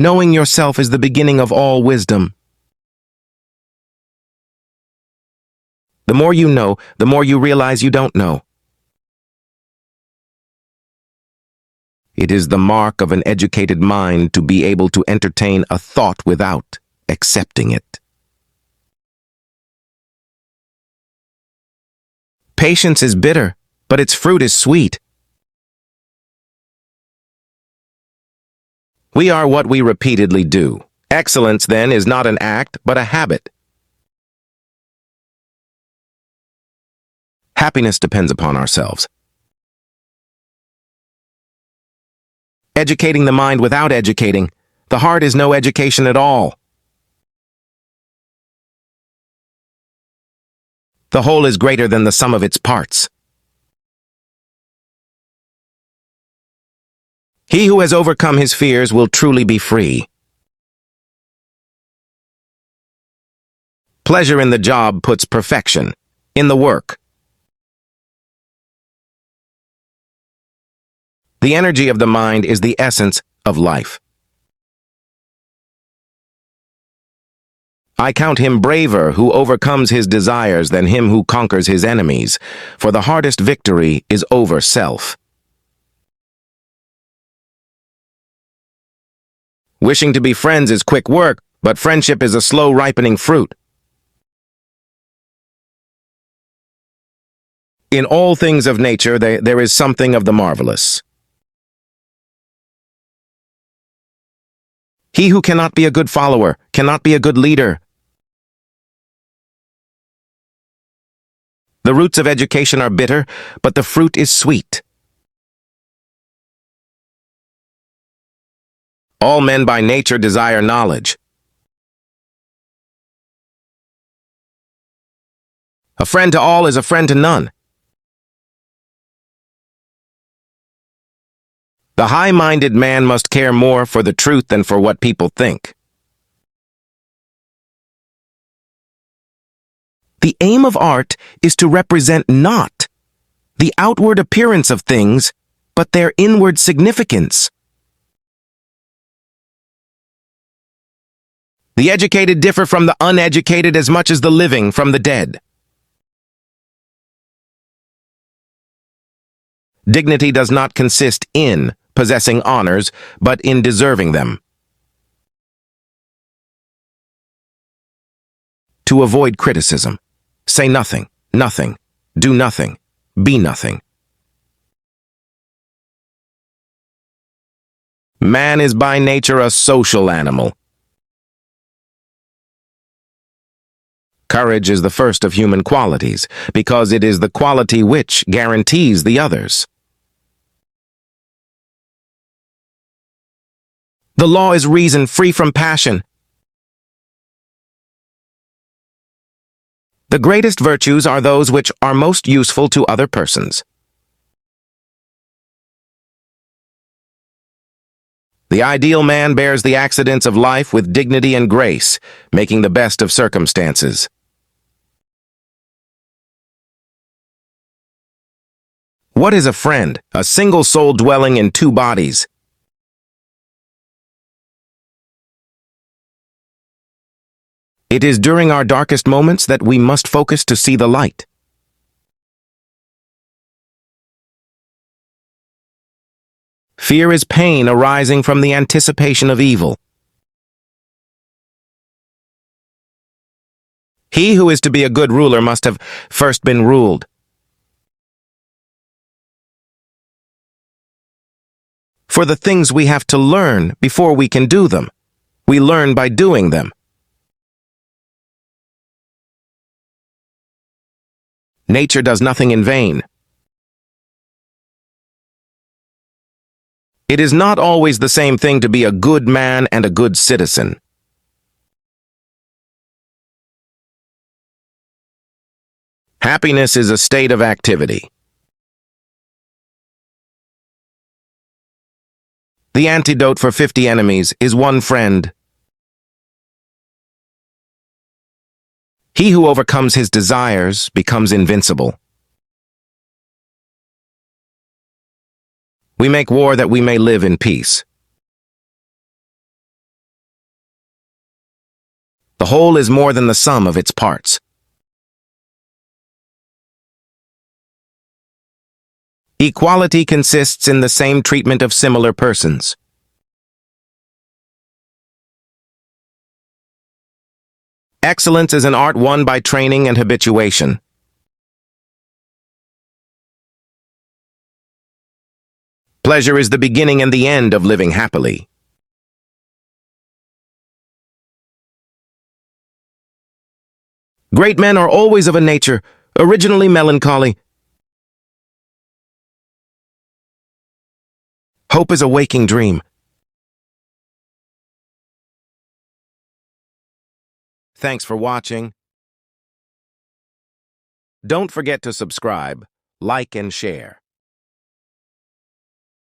Knowing yourself is the beginning of all wisdom. The more you know, the more you realize you don't know. It is the mark of an educated mind to be able to entertain a thought without accepting it. Patience is bitter, but its fruit is sweet. We are what we repeatedly do. Excellence, then, is not an act, but a habit. Happiness depends upon ourselves. Educating the mind without educating, the heart is no education at all. The whole is greater than the sum of its parts. He who has overcome his fears will truly be free. Pleasure in the job puts perfection in the work. The energy of the mind is the essence of life. I count him braver who overcomes his desires than him who conquers his enemies, for the hardest victory is over self. Wishing to be friends is quick work, but friendship is a slow ripening fruit. In all things of nature, there is something of the marvelous. He who cannot be a good follower cannot be a good leader. The roots of education are bitter, but the fruit is sweet. All men by nature desire knowledge. A friend to all is a friend to none. The high-minded man must care more for the truth than for what people think. The aim of art is to represent not the outward appearance of things, but their inward significance. The educated differ from the uneducated as much as the living from the dead. Dignity does not consist in possessing honors, but in deserving them. To avoid criticism, say nothing, nothing, do nothing, be nothing. Man is by nature a social animal. Courage is the first of human qualities, because it is the quality which guarantees the others. The law is reason free from passion. The greatest virtues are those which are most useful to other persons. The ideal man bears the accidents of life with dignity and grace, making the best of circumstances. What is a friend? A single soul dwelling in two bodies. It is during our darkest moments that we must focus to see the light. Fear is pain arising from the anticipation of evil. He who is to be a good ruler must have first been ruled. For the things we have to learn before we can do them. We learn by doing them. Nature does nothing in vain. It is not always the same thing to be a good man and a good citizen. Happiness is a state of activity. The antidote for 50 enemies is one friend. He who overcomes his desires becomes invincible. We make war that we may live in peace. The whole is more than the sum of its parts. Equality consists in the same treatment of similar persons. Excellence is an art won by training and habituation. Pleasure is the beginning and the end of living happily. Great men are always of a nature, originally melancholy. Hope is a waking dream. Thanks for watching. Don't forget to subscribe, like, and share.